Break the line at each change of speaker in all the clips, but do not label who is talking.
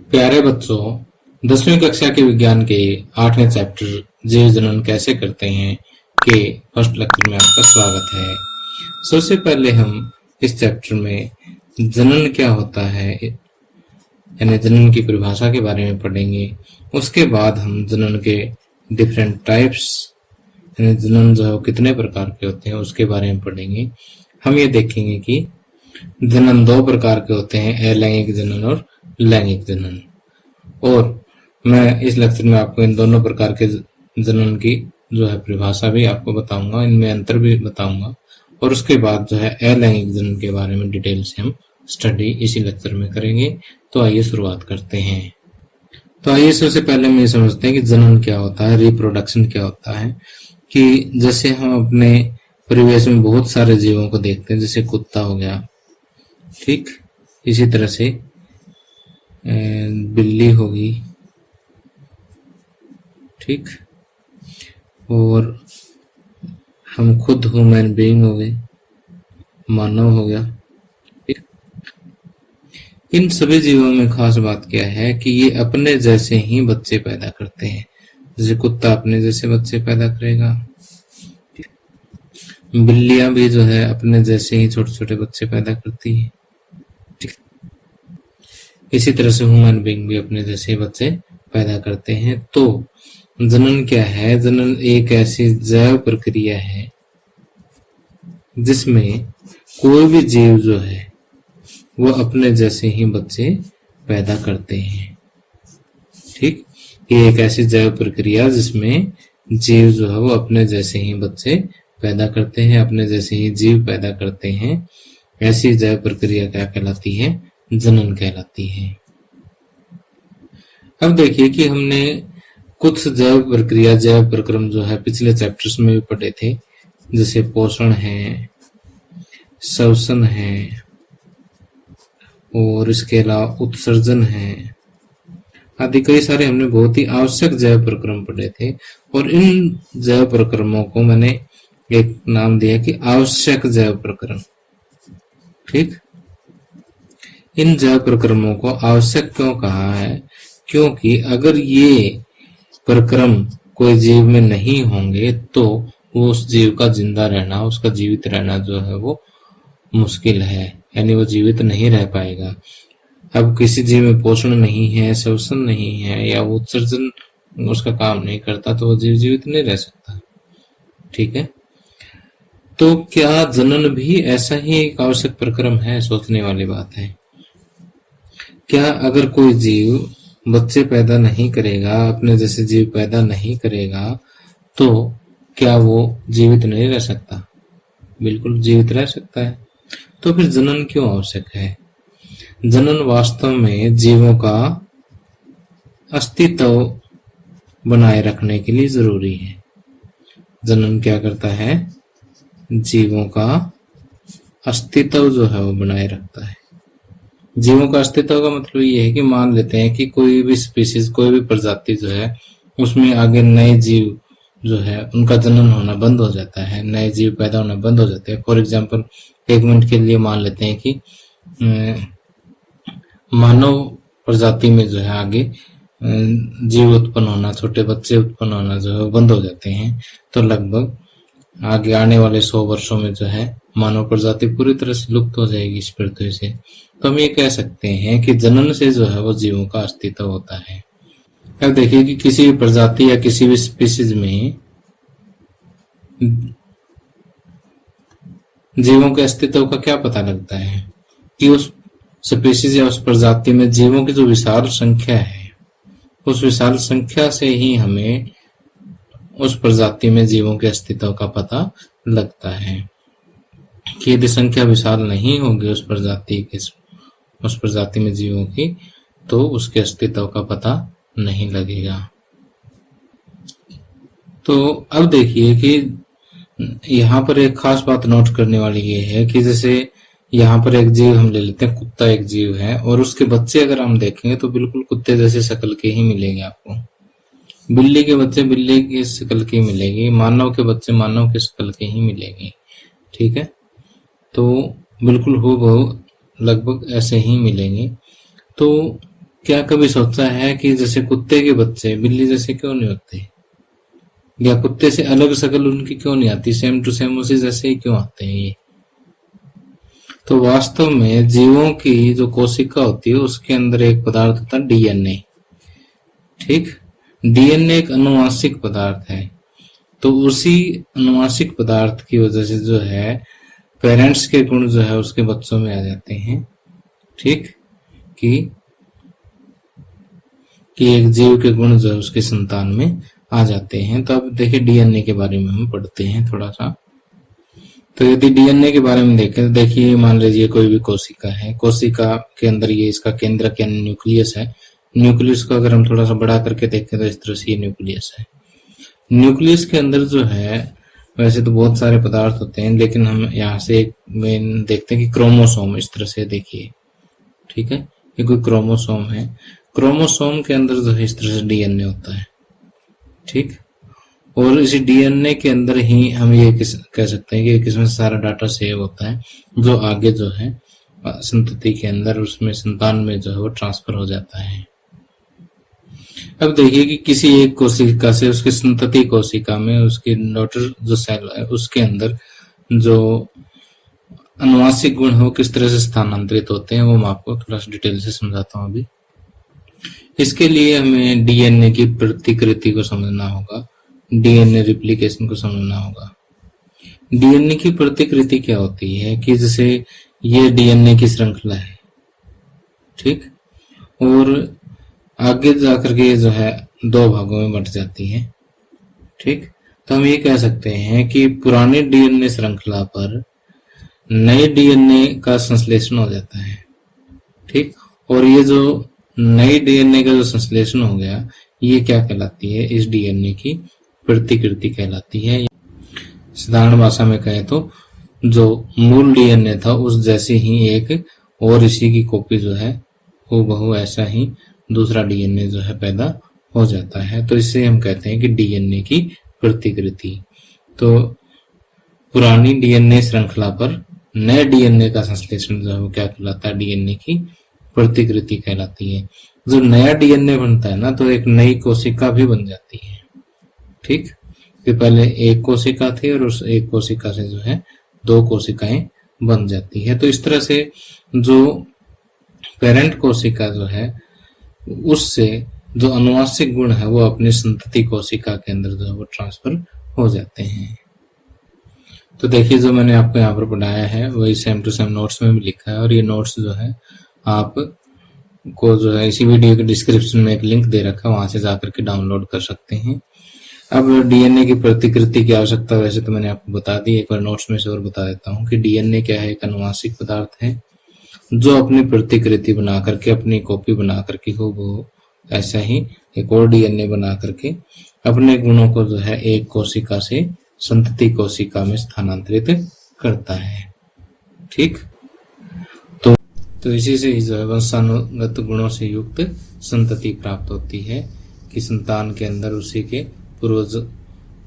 प्यारे बच्चों, 10वीं कक्षा के विज्ञान के 8वें चैप्टर जीव जनन कैसे करते हैं के फर्स्ट लेक्चर में आपका स्वागत है। सबसे पहले हम इस चैप्टर में जनन क्या होता है यानी जनन की परिभाषा के बारे में पढ़ेंगे। उसके बाद हम जनन के डिफरेंट टाइप्स यानी जनन जो है कितने प्रकार के होते हैं उसके बारे में पढ़ेंगे। हम ये देखेंगे कि जनन दो प्रकार के होते हैं, अलैंगिक जनन और लैंगिक जनन। और मैं इस लेक्चर में आपको इन दोनों प्रकार के जनन की जो है परिभाषा भी आपको बताऊंगा, इनमें अंतर भी बताऊंगा और उसके बाद जो है अलैंगिक जनन के बारे में डिटेल से हम स्टडी इसी लेक्चर में करेंगे। तो आइए शुरुआत करते हैं। तो आइए सबसे पहले हम ये समझते हैं कि जनन क्या होता है, रिप्रोडक्शन क्या होता है। कि जैसे हम अपने परिवेश में बहुत सारे जीवों को देखते हैं, जैसे कुत्ता हो गया, ठीक, इसी तरह से बिल्ली होगी, ठीक, और हम खुद ह्यूमन बीइंग हो गए, मानव हो गया, ठीक। इन सभी जीवों में खास बात क्या है कि ये अपने जैसे ही बच्चे पैदा करते हैं। जैसे कुत्ता अपने जैसे बच्चे पैदा करेगा, बिल्लियां भी जो है अपने जैसे ही छोटे छोटे बच्चे पैदा करती है, ठीक। इसी तरह से ह्यूमन बीइंग भी अपने जैसे बच्चे पैदा करते हैं। तो जनन क्या है? जनन एक ऐसी जैव प्रक्रिया है जिसमें कोई भी जीव जो है वो अपने जैसे ही बच्चे पैदा करते हैं, ठीक। ये एक ऐसी जैव प्रक्रिया जिसमें जीव जो है वो अपने जैसे ही बच्चे पैदा करते हैं, अपने जैसे ही जीव पैदा करते हैं। ऐसी जैव प्रक्रिया क्या कहलाती है? जनन कहलाती है। अब देखिए कि हमने कुछ जैव प्रक्रिया, जैव प्रक्रम जो है पिछले चैप्टर्स में भी पढ़े थे, जैसे पोषण है, श्वसन है और इसके अलावा उत्सर्जन है आदि कई सारे हमने बहुत ही आवश्यक जैव प्रक्रम पढ़े थे। और इन जैव प्रक्रमों को मैंने एक नाम दिया कि आवश्यक जैव प्रक्रम, ठीक। इन जैव प्रक्रमों को आवश्यक क्यों कहा है? क्योंकि अगर ये प्रक्रम कोई जीव में नहीं होंगे तो वो उस जीव का जिंदा रहना, उसका जीवित रहना जो है वो मुश्किल है, यानी वो जीवित नहीं रह पाएगा। अब किसी जीव में पोषण नहीं है, श्वसन नहीं है या वो उत्सर्जन उसका काम नहीं करता तो वो जीव जीवित नहीं रह सकता, ठीक है। तो क्या जनन भी ऐसा ही एक आवश्यक प्रक्रम है? सोचने वाली बात है। क्या अगर कोई जीव बच्चे पैदा नहीं करेगा, अपने जैसे जीव पैदा नहीं करेगा, तो क्या वो जीवित नहीं रह सकता? बिल्कुल जीवित रह सकता है। तो फिर जनन क्यों आवश्यक है? जनन वास्तव में जीवों का अस्तित्व बनाए रखने के लिए जरूरी है। जनन क्या करता है? जीवों का अस्तित्व जो है वो बनाए रखता है। जीवों का अस्तित्व का मतलब ये है कि मान लेते हैं कि कोई भी स्पीशीज, कोई भी प्रजाति जो है उसमें आगे नए जीव जो है उनका जनन होना बंद हो जाता है, नए जीव पैदा होना बंद हो जाते हैं। फॉर एग्जाम्पल, एक मिनट के लिए मान लेते हैं कि मानव प्रजाति में जो है आगे जीव उत्पन्न होना, छोटे बच्चे उत्पन्न होना जो है बंद हो जाते हैं, तो लगभग आगे आने वाले 100 वर्षों में जो है मानव प्रजाति पूरी तरह से लुप्त हो जाएगी इस पृथ्वी से। तो हम ये कह सकते हैं कि जनन से जो है वो जीवों का अस्तित्व होता है। अब देखिए कि किसी भी प्रजाति या किसी भी स्पीशीज में जीवों के अस्तित्व का क्या पता लगता है? कि उस स्पीशीज या उस प्रजाति में जीवों की जो विशाल संख्या है, उस विशाल संख्या से ही हमें उस प्रजाति में जीवों के अस्तित्व का पता लगता है। कि यदि संख्या विशाल नहीं होगी उस प्रजाति में जीवों की, तो उसके अस्तित्व का पता नहीं लगेगा। तो अब देखिए कि यहाँ पर एक खास बात नोट करने वाली ये है कि जैसे यहाँ पर एक जीव हम ले लेते हैं, कुत्ता एक जीव है, और उसके बच्चे अगर हम देखेंगे तो बिल्कुल कुत्ते जैसे शक्ल के ही मिलेंगे आपको। बिल्ली के बच्चे बिल्ली की शक्ल के मिलेगी, मानव के बच्चे मानव के शक्ल के ही मिलेंगे, ठीक है। तो बिल्कुल हूबहू लगभग ऐसे ही मिलेंगे। तो क्या कभी सोचा है कि जैसे कुत्ते के बच्चे बिल्ली जैसे क्यों नहीं होते, या कुत्ते से अलग शक्ल उनकी क्यों नहीं आती, सेम टू सेम उसी जैसे ही क्यों आते हैं ये। तो वास्तव में जीवों की जो कोशिका होती है उसके अंदर एक पदार्थ होता है डीएनए। ठीक, डीएनए एक अनुवांशिक पदार्थ है। तो उसी अनुवांशिक पदार्थ की वजह से जो है पेरेंट्स के गुण जो है उसके बच्चों में आ जाते हैं। ठीक, कि एक जीव के गुण जो है उसकी संतान में आ जाते हैं। तो अब देखिए डीएनए के बारे में हम पढ़ते हैं थोड़ा सा। तो यदि डीएनए के बारे में देखें तो देखिए मान लीजिए कोई भी कोशिका है, कोशिका के अंदर ये इसका केंद्रक यानी न्यूक्लियस है। न्यूक्लियस को अगर हम थोड़ा सा बड़ा करके देखें तो इस तरह से ये न्यूक्लियस है। न्यूक्लियस के अंदर जो है वैसे तो बहुत सारे पदार्थ होते हैं, लेकिन हम यहाँ से एक मेन देखते हैं कि क्रोमोसोम इस तरह से देखिए। ठीक है, ये कोई क्रोमोसोम है। क्रोमोसोम के अंदर जो है इस तरह से डीएनए होता है। ठीक, और इसी डीएनए के अंदर ही हम ये कह सकते हैं कि किसमें सारा डाटा सेव होता है, जो आगे जो है संतति के अंदर उसमें संतान में जो है वो ट्रांसफर हो जाता है। अब देखिए कि किसी एक कोशिका से उसकी संतति कोशिका में उसकी डॉटर जो सेल है उसके अंदर जो अनुवांशिक गुण हो किस तरह से स्थानांतरित होते हैं वो मैं आपको थोड़ा सा डिटेल से समझाता हूँ अभी। इसके लिए हमें डीएनए की प्रतिकृति को समझना होगा, डीएनए रिप्लिकेशन को समझना होगा। डीएनए की प्रतिकृति क्या होती है कि जैसे ये डीएनए की श्रृंखला है। ठीक, और आगे जाकर के जो है दो भागों में बंट जाती है। ठीक, तो हम ये कह सकते हैं कि पुराने डीएनए श्रृंखला पर नए डीएनए का संश्लेषण हो जाता है। ठीक, और ये जो नए डीएनए का जो संश्लेषण हो गया ये क्या कहलाती है, इस डीएनए की प्रतिकृति कहलाती है। साधारण भाषा में कहें तो जो मूल डीएनए था उस जैसी ही एक और इसी की कॉपी जो है हूबहू ऐसा ही दूसरा डीएनए जो है पैदा हो जाता है। तो इससे हम कहते हैं कि डीएनए की प्रतिकृति। तो पुरानी डीएनए श्रृंखला पर नए डीएनए का संश्लेषण जो है वो क्या कहलाता है, डीएनए की प्रतिकृति कहलाती है। जब नया डीएनए बनता है ना तो एक नई कोशिका भी बन जाती है। ठीक, कि पहले एक कोशिका थी और उस एक कोशिका से जो है दो कोशिकाएं बन जाती है। तो इस तरह से जो पेरेंट कोशिका जो है उससे जो अनुवांशिक गुण है वो अपनी संतति कोशिका के अंदर जो है वो ट्रांसफर हो जाते हैं। तो देखिए जो मैंने आपको यहाँ पर पढ़ाया है वही सेम टू सेम नोट्स में भी लिखा है, और ये नोट्स जो है आप को जो है इसी वीडियो के डिस्क्रिप्शन में एक लिंक दे रखा है, वहां से जाकर के डाउनलोड कर सकते हैं। अब डीएनए की प्रतिकृति की आवश्यकता वैसे तो मैंने आपको बता दी, एक बार नोट्स में से और बता देता हूँ कि डीएनए क्या है, एक अनुवांशिक पदार्थ है जो अपनी प्रतिकृति बना करके अपनी कॉपी बना करके वो ऐसा ही एक और डीएनए बना करके अपने गुणों को जो है एक कोशिका से संतति कोशिका में स्थानांतरित करता है। ठीक, तो इसी से ही जो है वंशानुगत गुणों से युक्त संतति प्राप्त होती है कि संतान के अंदर उसी के पूर्वज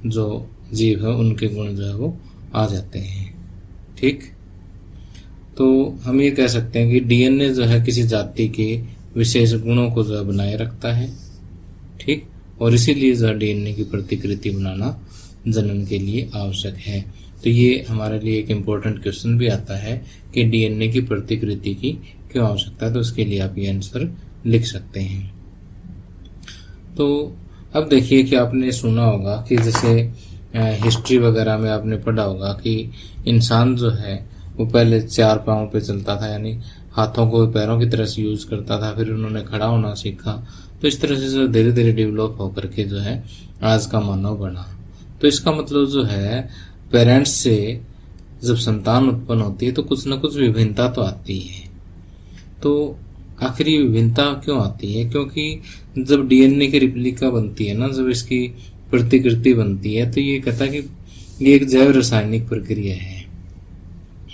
जो जीव है उनके गुण जो है वो आ जाते हैं। ठीक, तो हम ये कह सकते हैं कि डीएनए जो है किसी जाति के विशेष गुणों को जो है बनाए रखता है। ठीक, और इसीलिए जो है डीएनए की प्रतिकृति बनाना जनन के लिए आवश्यक है। तो ये हमारे लिए एक इम्पोर्टेंट क्वेश्चन भी आता है कि डीएनए की प्रतिकृति की क्यों आवश्यकता है, तो उसके लिए आप ये आंसर लिख सकते हैं। तो अब देखिए कि आपने सुना होगा कि जैसे हिस्ट्री वगैरह में आपने पढ़ा होगा कि इंसान जो है वो पहले चार पांवों पे चलता था, यानी हाथों को पैरों की तरह से यूज करता था, फिर उन्होंने खड़ा होना सीखा। तो इस तरह से जो धीरे धीरे डेवलप होकर के जो है आज का मानव बना। तो इसका मतलब जो है पेरेंट्स से जब संतान उत्पन्न होती है तो कुछ न कुछ विभिन्नता तो आती है। तो आखिर ये विभिन्नता क्यों आती है, क्योंकि जब डीएनए की रिप्लिका बनती है ना, जब इसकी प्रतिकृति बनती है, तो ये कहता है कि ये एक जैव रासायनिक प्रक्रिया है,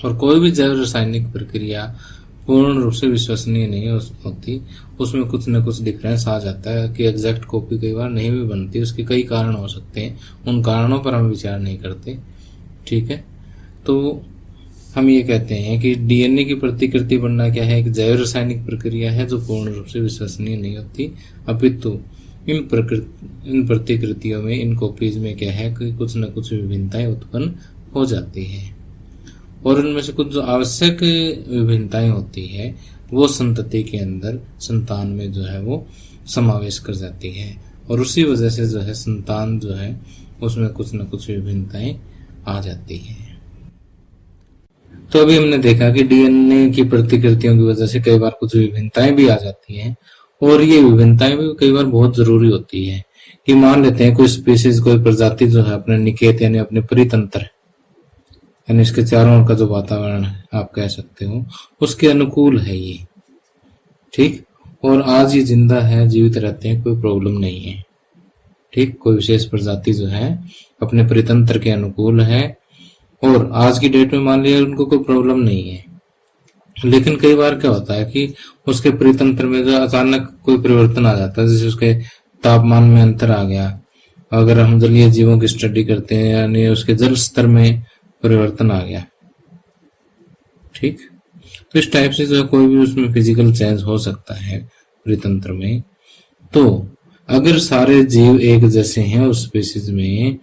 और कोई भी जैव रासायनिक प्रक्रिया पूर्ण रूप से विश्वसनीय नहीं होती। उसमें कुछ न कुछ डिफरेंस आ जाता है कि एग्जैक्ट कॉपी कई बार नहीं भी बनती। उसके कई कारण हो सकते हैं, उन कारणों पर हम विचार नहीं करते। ठीक है, तो हम ये कहते हैं कि डीएनए की प्रतिकृति बनना क्या है, एक जैव रासायनिक प्रक्रिया है जो पूर्ण रूप से विश्वसनीय नहीं होती, अपितु इन प्रतिकृतियों में, इन कॉपीज में क्या है कि कुछ न कुछ विभिन्नताएं उत्पन्न हो जाती है, और उनमें से कुछ जो आवश्यक विभिन्नताएं होती है वो संतति के अंदर, संतान में जो है वो समावेश कर जाती है, और उसी वजह से जो है संतान जो है उसमें कुछ न कुछ विभिन्नताएं आ जाती है। तो अभी हमने देखा कि डीएनए की प्रतिकृतियों की वजह से कई बार कुछ विभिन्नताएं भी आ जाती हैं, और ये विभिन्नताएं भी कई बार बहुत जरूरी होती है। कि मान लेते हैं कोई स्पीसीज, कोई प्रजाति जो है अपने निकेत यानी अपने परितंत्र यानी इसके चारों ओर का जो वातावरण है आप कह सकते हो उसके अनुकूल है ये, ठीक, और आज ये जिंदा है, जीवित रहते हैं, कोई प्रॉब्लम नहीं है, ठीक। कोई विशेष प्रजाति जो है अपने परितंत्र के अनुकूल है और आज की डेट में मान लिया उनको कोई प्रॉब्लम नहीं है, लेकिन कई बार क्या होता है कि उसके परितंत्र में जो अचानक कोई परिवर्तन आ जाता है, जैसे उसके तापमान में अंतर आ गया, अगर हम जलीय जीवों की स्टडी करते हैं यानी उसके जल स्तर में परिवर्तन आ गया, ठीक। तो इस टाइप से जो है कोई भी उसमें फिजिकल चेंज हो सकता है परितंत्र में। तो अगर सारे जीव एक जैसे हैं उस स्पीशीज में,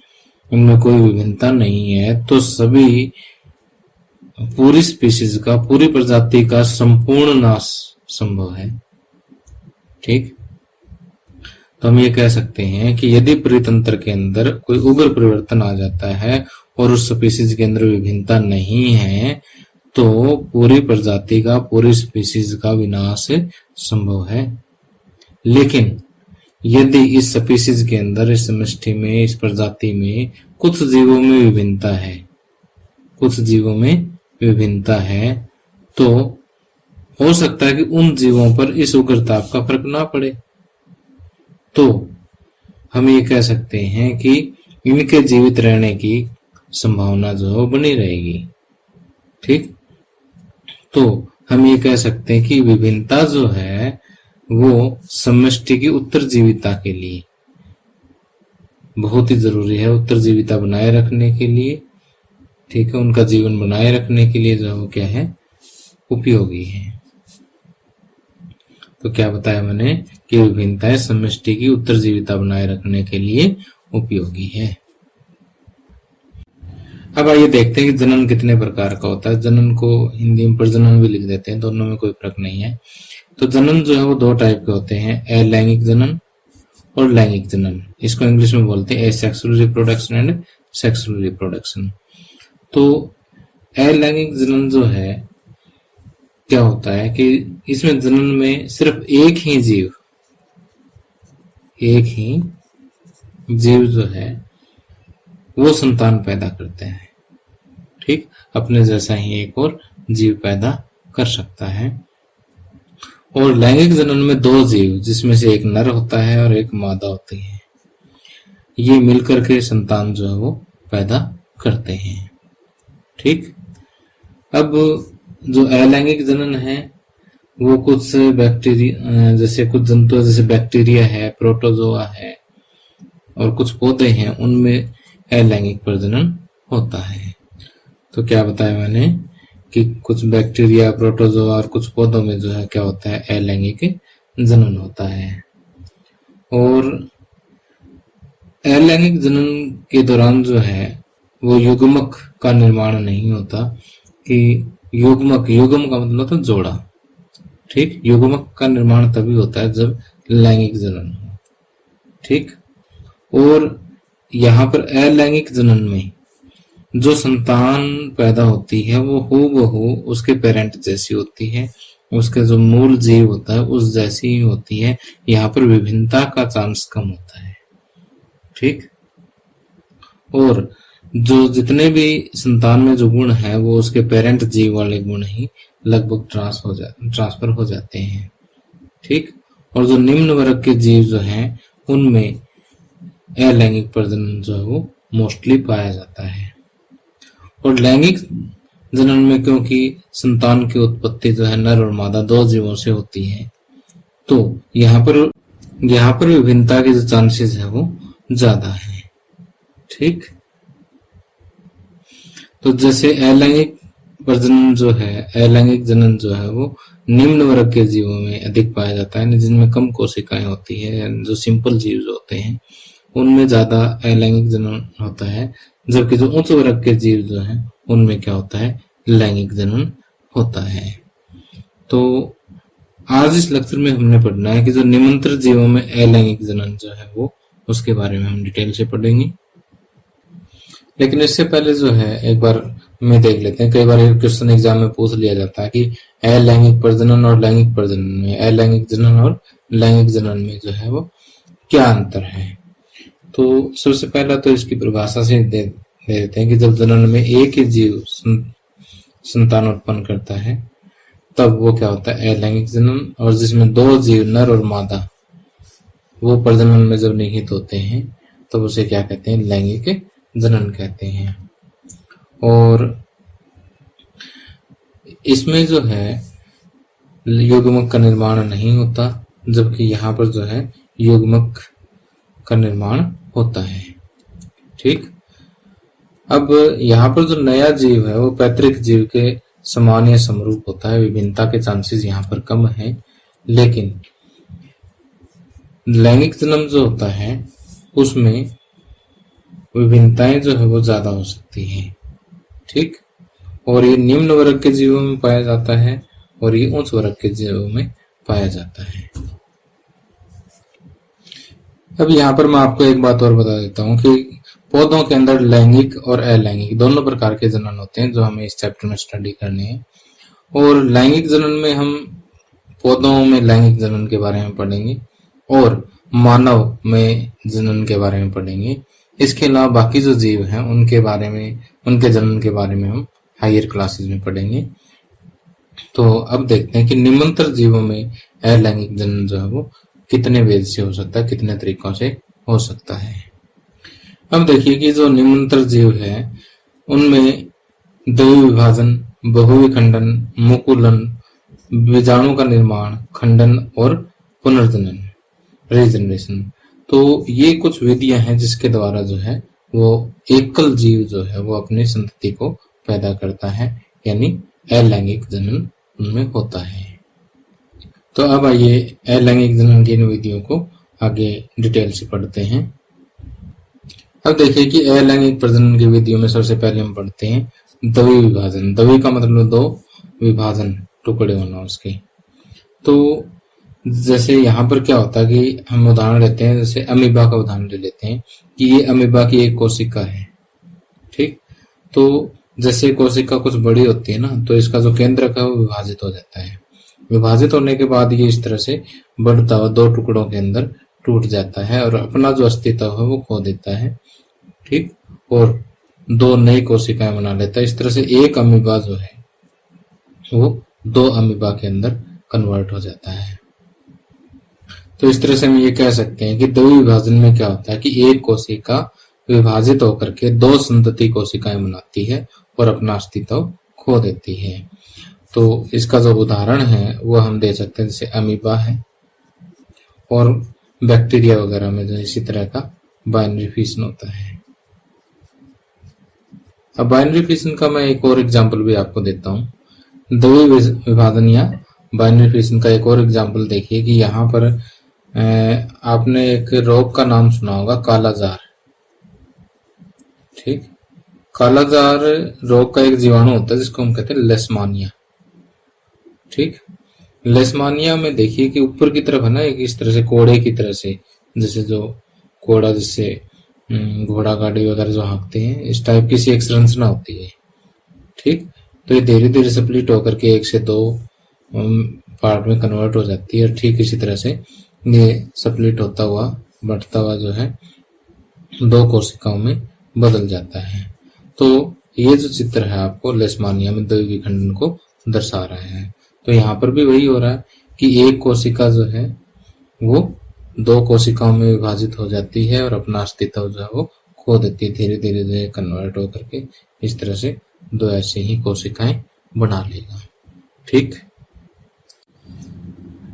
उनमें कोई विभिन्नता नहीं है, तो सभी पूरी स्पीशीज का, पूरी प्रजाति का संपूर्ण नाश संभव है, ठीक। तो हम ये कह सकते हैं कि यदि परितंत्र के अंदर कोई उग्र परिवर्तन आ जाता है और उस स्पीशीज के अंदर विभिन्नता नहीं है तो पूरी प्रजाति का, पूरी स्पीशीज का विनाश संभव है। लेकिन यदि इस स्पीशीज के अंदर, इस समष्टि में, इस प्रजाति में कुछ जीवों में विभिन्नता है, कुछ जीवों में विभिन्नता है, तो हो सकता है कि उन जीवों पर इस उग्रताप का फर्क ना पड़े। तो हम ये कह सकते हैं कि इनके जीवित रहने की संभावना जो है वो बनी रहेगी, ठीक। तो हम ये कह सकते हैं कि विभिन्नता जो है वो समष्टि की उत्तरजीविता के लिए बहुत ही जरूरी है, उत्तरजीविता बनाए रखने के लिए, ठीक है, उनका जीवन बनाए रखने के लिए जो है वो क्या है, उपयोगी है। तो क्या बताया मैंने कि विभिन्नताएं समष्टि की उत्तरजीविता बनाए रखने के लिए उपयोगी है। अब आइए देखते हैं कि जनन कितने प्रकार का होता है। जनन को हिंदी में प्रजनन भी लिख देते हैं, दोनों में कोई फर्क नहीं है। तो जनन जो है वो दो टाइप के होते हैं, अलैंगिक जनन और लैंगिक जनन। इसको इंग्लिश में बोलते हैं asexual reproduction and sexual reproduction. तो अलैंगिक जनन जो है क्या होता है कि इसमें जनन में सिर्फ एक ही जीव जो है वो संतान पैदा करते हैं, ठीक। अपने जैसा ही एक और जीव पैदा कर सकता है। और लैंगिक जनन में दो जीव, जिसमें से एक नर होता है और एक मादा होती है, ये मिलकर के संतान जो है वो पैदा करते हैं, ठीक। अब जो अलैंगिक जनन है वो कुछ बैक्टीरिया, जैसे कुछ जंतु जैसे बैक्टीरिया है, प्रोटोजोआ है और कुछ पौधे हैं, उनमें अलैंगिक प्रजनन होता है। तो क्या बताया मैंने कि कुछ बैक्टीरिया, प्रोटोजोआ और कुछ पौधों में जो है क्या होता है, अलैंगिक जनन होता है। और अलैंगिक जनन के दौरान जो है वो युग्मक का निर्माण नहीं होता। कि युग्मक, युग्म का मतलब होता है जोड़ा, ठीक। युग्मक का निर्माण तभी होता है जब लैंगिक जनन हो, ठीक। और यहाँ पर अलैंगिक जनन में जो संतान पैदा होती है वो हूबहू उसके पेरेंट जैसी होती है, उसके जो मूल जीव होता है उस जैसी ही होती है। यहाँ पर विभिन्नता का चांस कम होता है, ठीक। और जो जितने भी संतान में जो गुण है वो उसके पेरेंट जीव वाले गुण ही लगभग ट्रांसफर हो जाते हैं, ठीक। और जो निम्न वर्ग के जीव जो हैं उनमें अलैंगिक प्रजनन जो है वो मोस्टली पाया जाता है। और लैंगिक जनन में क्योंकि संतान की उत्पत्ति जो है नर और मादा दो जीवों से होती है, तो यहाँ पर विभिन्नता के जो चांसेस है वो ज्यादा है, ठीक। तो जैसे अलैंगिक प्रजनन जो है, अलैंगिक जनन जो है वो निम्न वर्ग के जीवों में अधिक पाया जाता है, जिनमें कम कोशिकाएं होती है। जो सिंपल जीव जो होते हैं उनमें ज्यादा अलैंगिक जनन होता है, जबकि जो उच्च वर्ग के जीव जो हैं उनमें क्या होता है, लैंगिक जनन होता है। तो आज इस लेक्चर में हमने पढ़ना है कि जो निमंत्रित जीवों में अलैंगिक जनन जो है वो, उसके बारे में हम डिटेल से पढ़ेंगे। लेकिन इससे पहले जो है एक बार में देख लेते हैं, कई बार क्वेश्चन एग्जाम में पूछ लिया जाता है कि अलैंगिक प्रजनन और लैंगिक प्रजनन में, अलैंगिक जनन और लैंगिक जनन में जो है वो क्या अंतर है। तो सबसे पहला तो इसकी परिभाषा से दे देते हैं कि जब जनन में एक ही जीव संतान उत्पन्न करता है तब वो क्या होता है, अलैंगिक जनन। और जिसमें दो जीव नर और मादा वो प्रजनन में जब निहित होते हैं तब उसे क्या कहते हैं, लैंगिक जनन कहते हैं। और इसमें जो है युग्मक का निर्माण नहीं होता, जबकि यहाँ पर जो है युग्मक का निर्माण होता है। ठीक, अब यहाँ पर जो नया जीव है वो पैतृक जीव के समान या समरूप होता है, विभिन्नता के चांसेस यहाँ पर कम है। लेकिन लैंगिक जन्म जो होता है उसमें विभिन्नताएं जो है वो ज्यादा हो सकती हैं। ठीक, और ये निम्न वर्ग के जीवों में पाया जाता है और ये उच्च वर्ग के जीवों में पाया जाता है। अब यहाँ पर मैं आपको एक बात और बता देता हूँ कि पौधों के अंदर लैंगिक और अलैंगिक दोनों प्रकार के जनन होते हैं जो हमें इस चैप्टर में स्टडी करने हैं। और लैंगिक जनन में हम पौधों में लैंगिक जनन के बारे में पढ़ेंगे और मानव में जनन के बारे में पढ़ेंगे। इसके अलावा बाकी जो जीव हैं उनके बारे में, उनके जनन के बारे में हम हायर क्लासेस में पढ़ेंगे। तो अब देखते हैं कि निमंत्रित जीवों में अलैंगिक जनन जो है वो कितने वेद से हो सकता है, कितने तरीकों से हो सकता है। अब देखिए कि जो निमंत्रित जीव है उनमें द्वि विभाजन, बहुविखंडन, मुकुलन, बीजाणु का निर्माण, खंडन और पुनर्जनन, रीजनरेशन, तो ये कुछ विधियां हैं जिसके द्वारा जो है वो एकल जीव जो है वो अपनी संतति को पैदा करता है, यानी अलैंगिक जनन उनमें होता है। तो अब आइए अलैंगिक जनन की इन विधियों को आगे डिटेल से पढ़ते हैं। अब देखिए कि अलैंगिक प्रजनन की विधियों में सबसे पहले हम पढ़ते हैं द्वि विभाजन। द्वि का मतलब दो, विभाजन टुकड़े होना उसके। तो जैसे यहाँ पर क्या होता है कि हम उदाहरण लेते हैं, जैसे अमीबा का उदाहरण ले लेते हैं कि ये अमीबा की एक कोशिका है। ठीक, तो जैसे कोशिका कुछ बड़ी होती है ना, तो इसका जो केंद्रक है वो विभाजित हो जाता है। विभाजित होने के बाद ये इस तरह से बढ़ता हुआ दो टुकड़ों के अंदर टूट जाता है और अपना जो अस्तित्व है वो खो देता है। ठीक, और दो नई कोशिकाएं बना लेता है। इस तरह से एक अमीबा जो है वो दो अमीबा के अंदर कन्वर्ट हो जाता है। तो इस तरह से हम ये कह सकते हैं कि द्वि विभाजन में क्या होता है कि एक कोशिका विभाजित होकर के दो संतति कोशिकाएं बनाती है और अपना अस्तित्व खो देती है। तो इसका जो उदाहरण है वो हम दे सकते हैं, जैसे अमीबा है और बैक्टीरिया वगैरह में जो इसी तरह का बाइनरी फिशन होता है। अब बाइनरी फिशन का मैं एक और एग्जांपल भी आपको देता हूँ। द्वि विभाजन या बाइनरी फिशन का एक और एग्जांपल देखिए कि यहाँ पर आपने एक रोग का नाम सुना होगा, कालाजार। ठीक, कालाजार रोग का एक जीवाणु होता है जिसको हम कहते हैं लेशमानिया। ठीक, लेशमानिया में देखिए कि ऊपर की तरफ है ना एक इस तरह से कोड़े की तरह से, जैसे जो कोड़ा जिससे घोड़ा गाड़ी वगैरह जो हाँकते हैं, इस टाइप की सी एक संरचना होती है। ठीक, तो ये धीरे धीरे स्प्लिट होकर के एक से दो पार्ट में कन्वर्ट हो जाती है और ठीक इसी तरह से ये स्प्लिट होता हुआ बढ़ता हुआ जो है दो कोशिकाओं में बदल जाता है। तो ये जो चित्र है आपको लेशमानिया में द्वि विखंडन को दर्शा रहा है। तो यहाँ पर भी वही हो रहा है कि एक कोशिका जो है वो दो कोशिकाओं में विभाजित हो जाती है और अपना अस्तित्व जो है वो खो देती है, धीरे धीरे धीरे कन्वर्ट होकर के इस तरह से दो ऐसे ही कोशिकाएं बना लेगा। ठीक,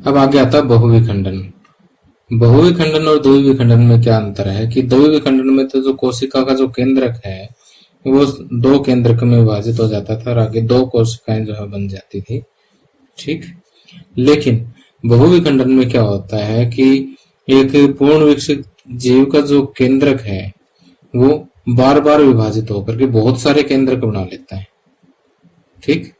अब आगे आता है बहुविखंडन। बहुविखंडन और द्विविखंडन में क्या अंतर है कि द्विविखंडन में तो जो कोशिका का जो केंद्रक है वो 2 केंद्रक में विभाजित हो जाता था और आगे 2 कोशिकाएं जो है बन जाती थी। ठीक, लेकिन बहुविखंडन में क्या होता है कि एक पूर्ण विकसित जीव का जो केंद्रक है वो बार बार विभाजित होकर के बहुत सारे केंद्रक बना लेता है। ठीक,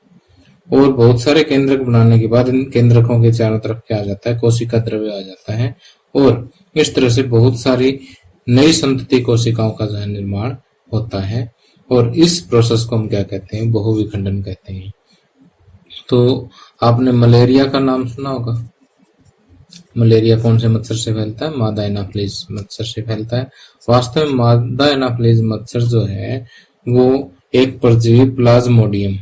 और बहुत सारे केंद्रक बनाने के बाद इन केंद्रकों के चारों तरफ क्या आ जाता है, कोशिका द्रव्य आ जाता है और इस तरह से बहुत सारी नई संतति कोशिकाओं का जो है निर्माण होता है और इस प्रोसेस को हम क्या कहते हैं, बहुविखंडन कहते हैं। तो आपने मलेरिया का नाम सुना होगा। मलेरिया कौन से मच्छर से फैलता है? मादा एनाफिलीज मच्छर से फैलता है। वास्तव में मादा एनाफिलीज मच्छर जो है वो एक परजीवी प्लाज्मोडियम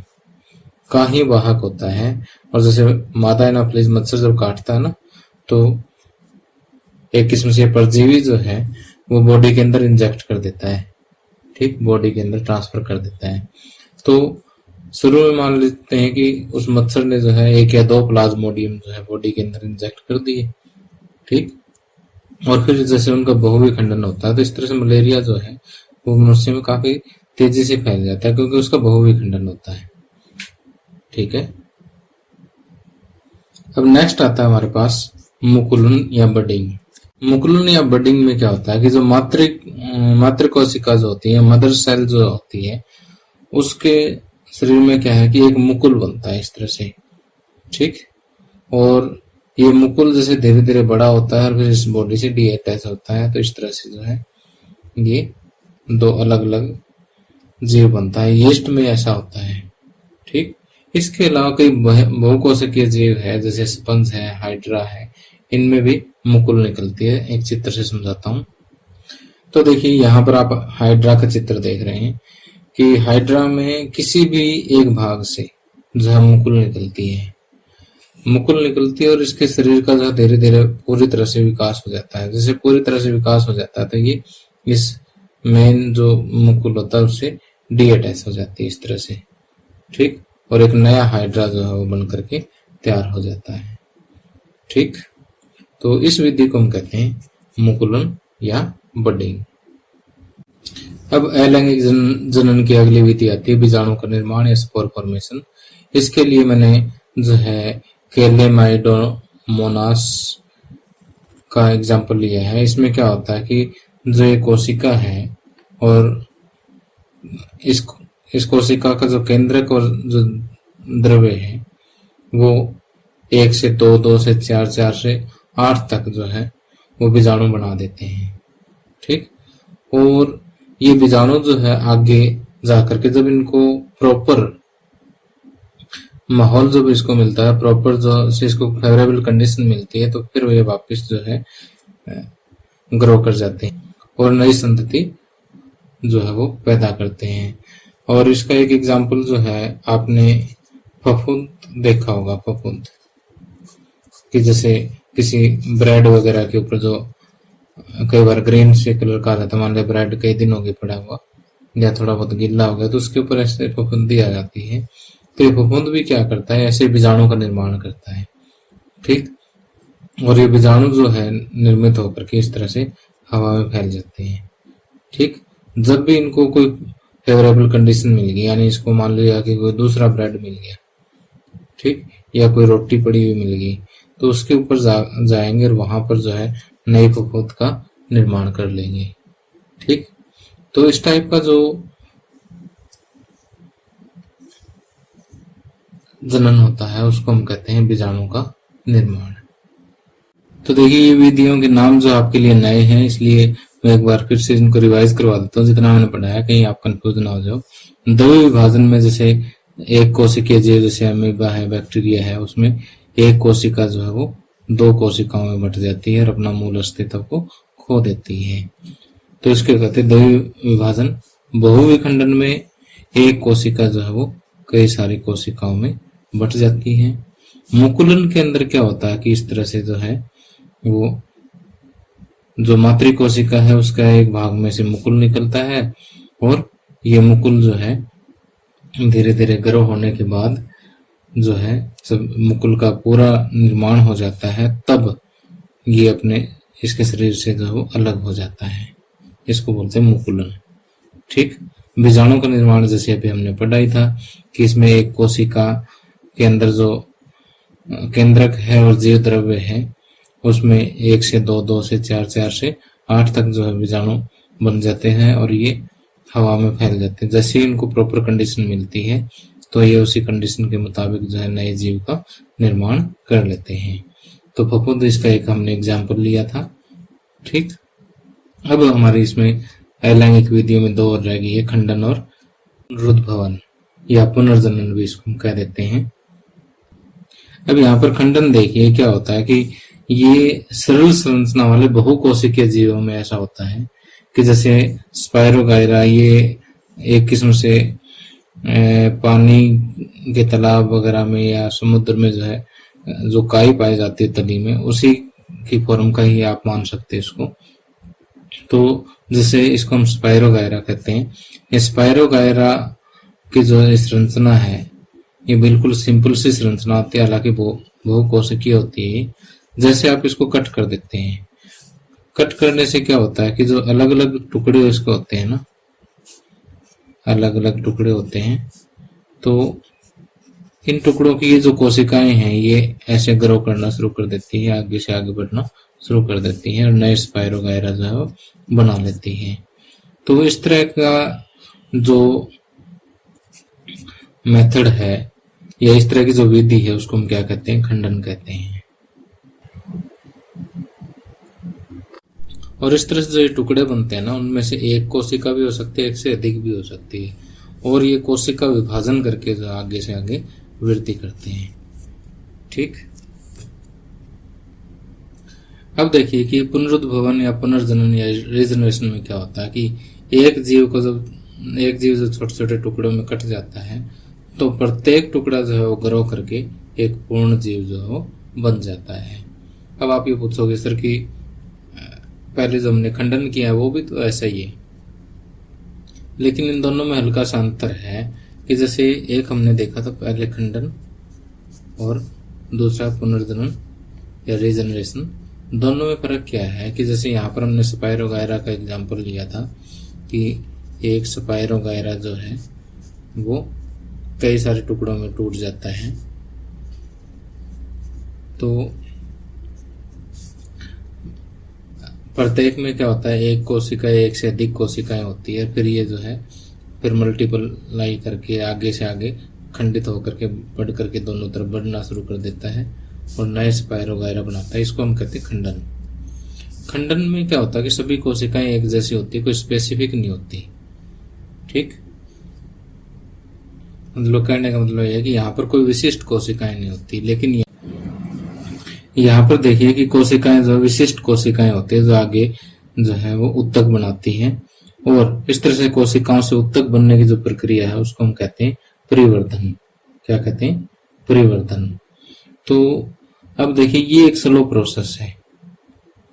का ही वाहक होता है और जैसे मादा एनाफिलीज मच्छर जब काटता है ना तो एक किस्म से परजीवी जो है वो बॉडी के अंदर इंजेक्ट कर देता है। ठीक, बॉडी के अंदर ट्रांसफर कर देता है। तो शुरू में मान लेते हैं कि उस मच्छर ने जो है 1 या 2 प्लाज्मोडियम जो है बॉडी के अंदर इंजेक्ट कर दिए। ठीक, और फिर जैसे उनका बहुविखंडन होता है तो इस तरह से मलेरिया जो है वो मनुष्य में काफी तेजी से फैल जाता है क्योंकि उसका बहुविखंडन होता है। ठीक है, अब नेक्स्ट आता है हमारे पास मुकुलन या बडिंग। मुकुलन या बडिंग में क्या होता है कि जो मातृ कोशिका जो होती है, मदर सेल जो होती है, उसके शरीर में क्या है कि एक मुकुल बनता है इस तरह से। ठीक, और ये मुकुल जैसे धीरे धीरे बड़ा होता है और फिर इस बॉडी से डीअटैच होता है तो इस तरह से जो है ये 2 अलग अलग जीव बनता है। यीस्ट में ऐसा होता है। ठीक, इसके अलावा कई बहुकोशिकीय जीव है जैसे स्पंज है, हाइड्रा है, इनमें भी मुकुल निकलती है। एक चित्र से समझाता हूँ। तो देखिए यहाँ पर आप हाइड्रा का चित्र देख रहे हैं कि हाइड्रा में किसी भी एक भाग से जो है मुकुल निकलती है। मुकुल निकलती है और इसके शरीर का जो धीरे धीरे पूरी तरह से विकास हो जाता है। जैसे पूरी तरह से विकास हो जाता है तो ये इस मेन जो मुकुल होता है उससे डीअटैच हो जाती है इस तरह से। ठीक, और एक नया हाइड्रा जो है वो बन करके तैयार हो जाता है। ठीक, तो इस विधि को हम कहते हैं मुकुलन या बडिंग। अब अलैंगिक जनन की अगली विधि आती है बीजाणु का निर्माण या स्पोर फॉर्मेशन। इसके लिए मैंने जो है कैलेमाइडोमोनास का एग्जाम्पल लिया है। इसमें क्या होता है कि जो एक कोशिका है और इस कोशिका का जो केंद्रक और जो द्रव्य है वो 1 से 2, 2 से 4, 4 से 8 तक जो है वो बीजाणु बना देते हैं। ठीक, और ये बीजाणु जो है आगे जाकर के जब इनको प्रॉपर माहौल जब इसको मिलता है, प्रॉपर जो से इसको फेवरेबल कंडीशन मिलती है तो फिर ये वापस जो है ग्रो कर जाते हैं और नई संतति जो है वो पैदा करते हैं। और इसका एक एग्जाम्पल जो है आपने फफूंद देखा होगा। फफूंद कि जैसे किसी ब्रेड वगैरह के ऊपर जो कई बार ग्रीन से कलर का आ जाता है, मान लिया ब्रेड कई दिन हो गए पड़ा हुआ या थोड़ा बहुत गीला हो गया तो उसके ऊपर ऐसे फफूंदी आ जाती है। तो ये फफूंद भी क्या करता है, ऐसे बीजाणु का निर्माण करता है। ठीक, और ये बीजाणु जो है निर्मित होकर के इस तरह से हवा में फैल जाते हैं। ठीक, जब भी इनको कोई फेवरेबल कंडीशन मिल गई, यानी इसको मान लिया कि कोई दूसरा ब्रेड मिल गया, ठीक, या कोई रोटी पड़ी हुई मिल गई तो उसके ऊपर जाएंगे और वहां पर जो है नई फफूंद का निर्माण कर लेंगे। ठीक, तो इस टाइप का जो जनन होता है उसको हम कहते हैं बीजाणु का निर्माण। तो देखिए ये विधियों के नाम जो आपके लिए नए हैं इसलिए मैं एक बार फिर से इनको रिवाइज करवा देता हूँ जितना मैंने पढ़ाया, कहीं आप कंफ्यूज ना हो जाओ। द्रव्य विभाजन में जैसे एक कोशिकीय जीव जैसे अमीबा है, बैक्टीरिया है, उसमें एक कोशिका जो है वो 2 कोशिकाओं में बट जाती है और अपना मूल अस्तित्व को खो देती है। तो इसके कहते हैं द्रव्य विभाजन। बहुविखंडन में एक कोशिका जो है वो कई सारी कोशिकाओं में बट जाती है। मुकुलन के अंदर क्या होता है कि इस तरह से जो है वो जो मातृ कोशिका है उसका एक भाग में से मुकुल निकलता है और ये मुकुल जो है धीरे धीरे ग्रो होने के बाद जो है सब मुकुल का पूरा निर्माण हो जाता है, तब ये अपने इसके शरीर से जो है वो अलग हो जाता है। इसको बोलते हैं मुकुलन। ठीक, बीजाणु का निर्माण जैसे अभी हमने पढ़ा ही था कि इसमें एक कोशिका के अंदर जो केंद्रक है और जीव द्रव्य है उसमें 1 से 2, 2 से 4, 4 से 8 तक जो है बीजाणु बन जाते हैं और ये हवा में फैल जाते हैं। जैसे ही इनको प्रॉपर कंडीशन मिलती है तो ये उसी कंडीशन के मुताबिक जो है नए जीव का निर्माण कर लेते हैं। तो फफूंद इसका एक हमने एग्जाम्पल लिया था। ठीक, अब हमारी इसमें अलैंगिक विधियों में 2 और रह गई है, खंडन और पुनरुद्भवन या पुनर्जनन भी इसको कह देते हैं। अब यहाँ पर खंडन देखिए क्या होता है कि ये सरल संरचना वाले बहुकोशिकीय जीवों में ऐसा होता है कि जैसे स्पायरोगायरा, ये एक किस्म से पानी के तालाब वगैरह में या समुद्र में जो है जो काई पाई जाती है तली में, उसी की फॉर्म का ही आप मान सकते हैं इसको। तो जैसे इसको हम स्पायरोगायरा कहते हैं। ये स्पायरोगायरा की जो संरचना है ये बिल्कुल सिंपल सी संरचना होती है, हालांकि बहुकोशिकीय होती है। जैसे आप इसको कट कर देते हैं, कट करने से क्या होता है कि जो अलग अलग टुकड़े इसके होते हैं ना, अलग अलग टुकड़े होते हैं, तो इन टुकड़ों की ये जो कोशिकाएं हैं ये ऐसे ग्रो करना शुरू कर देती है, आगे से आगे बढ़ना शुरू कर देती है और नए स्पायरोगायरा जो है वो बना लेती है। तो इस तरह का जो मेथड है या इस तरह की जो विधि है उसको हम क्या कहते हैं, खंडन कहते हैं। और इस तरह से जो टुकड़े बनते हैं ना, उनमें से एक कोशिका भी हो सकती है, एक से अधिक भी हो सकती है, और ये कोशिका विभाजन करके जो आगे से आगे वृद्धि करते हैं। ठीक, अब देखिए कि पुनरुद्भवन या पुनर्जनन या रीजनरेशन में क्या होता है कि एक जीव जो छोटे छोटे टुकड़ों में कट जाता है तो प्रत्येक टुकड़ा जो है वो ग्रो करके एक पूर्ण जीव जो है वो बन जाता है। अब आप ये पूछोगे सर कि पहले जो हमने खंडन किया है वो भी तो ऐसा ही है, लेकिन इन दोनों में हल्का सा अंतर है कि जैसे एक हमने देखा था पहले खंडन और दूसरा पुनर्जनन या रीजनरेशन, दोनों में फर्क क्या है कि जैसे यहाँ पर हमने स्पायरोगायरा का एग्जांपल लिया था कि एक स्पायरोगायरा जो है वो कई सारे टुकड़ों में टूट जाता है। तो प्रत्येक में क्या होता है, एक कोशिका एक से अधिक कोशिकाएं होती है, फिर ये जो है फिर मल्टीप्लाई करके आगे से आगे खंडित होकर के बढ़ करके दोनों तरफ बढ़ना शुरू कर देता है और नए स्पायरोगायरा बनाता है। इसको हम कहते हैं खंडन। खंडन में क्या होता है कि सभी कोशिकाएं एक जैसी होती है, कोई स्पेसिफिक नहीं होती। ठीक, मतलब कहने का मतलब यह है कि यहाँ पर कोई विशिष्ट कोशिकाएं नहीं होती, लेकिन यहाँ पर देखिए कि कोशिकाएं जो विशिष्ट कोशिकाएं होती है जो आगे जो है वो उत्तक बनाती हैं, और इस तरह से कोशिकाओं से उत्तक बनने की जो प्रक्रिया है उसको हम कहते हैं परिवर्धन। क्या कहते हैं, परिवर्धन। तो अब देखिए ये एक स्लो प्रोसेस है,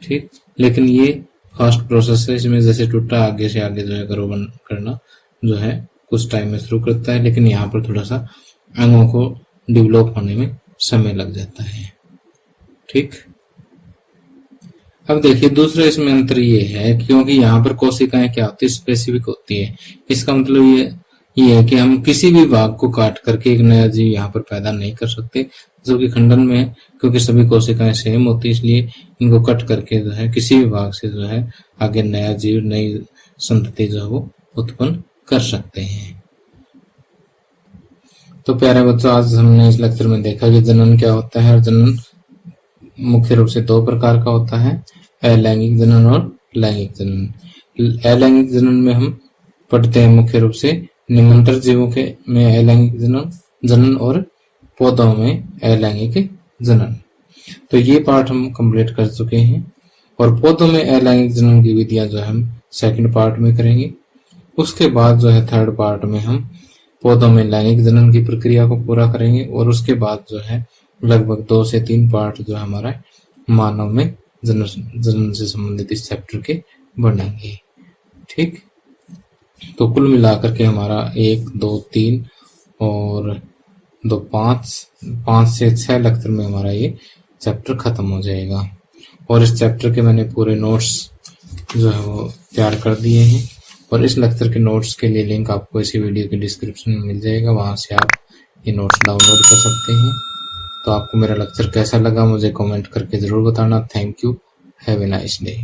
ठीक, लेकिन ये फास्ट प्रोसेस है। इसमें जैसे टूटा आगे से आगे जो है ग्रो करना जो है कुछ टाइम में शुरू करता है, लेकिन यहाँ पर थोड़ा सा अंगों को डेवलप होने में समय लग जाता है। ठीक, अब देखिए दूसरा इसमें अंतर ये है क्योंकि यहाँ पर कोशिकाएं क्या होती है, स्पेसिफिक होती है। इसका मतलब ये है कि हम किसी भी भाग को काट करके एक नया जीव यहाँ पर पैदा नहीं कर सकते, जो कि खंडन में है क्योंकि सभी कोशिकाएं सेम होती है, इसलिए इनको कट करके जो है किसी भी भाग से जो है आगे नया जीव, नई संतति जो है वो उत्पन्न कर सकते हैं। तो प्यारे बच्चों, आज हमने इस लेक्चर में देखा कि जनन क्या होता है, और जनन मुख्य रूप से 2 प्रकार का होता है, अलैंगिक जनन और लैंगिक जनन। अलैंगिक जनन में हम पढ़ते हैं मुख्य रूप से निमंत्रण जीवों के में अलैंगिक जनन और पौधों में अलैंगिक जनन। तो ये पार्ट हम कंप्लीट कर चुके हैं, और पौधों में अलैंगिक जनन की विधियां जो है हम सेकंड पार्ट में करेंगे। उसके बाद जो है थर्ड पार्ट में हम पौधों में लैंगिक जनन की प्रक्रिया को पूरा करेंगे, और उसके बाद जो है लगभग 2 से 3 पार्ट जो हमारा मानव में जनन से संबंधित इस चैप्टर के बनेंगे। ठीक, तो कुल मिलाकर के हमारा 1, 2, 3 और 2, 5 से 6 लेक्चर में हमारा ये चैप्टर खत्म हो जाएगा। और इस चैप्टर के मैंने पूरे नोट्स जो है वो तैयार कर दिए हैं, और इस लेक्चर के नोट्स के लिए लिंक आपको इसी वीडियो के डिस्क्रिप्शन में मिल जाएगा, वहां से आप ये नोट्स डाउनलोड कर सकते हैं। तो आपको मेरा लेक्चर कैसा लगा मुझे कमेंट करके जरूर बताना। Thank you, have a nice day.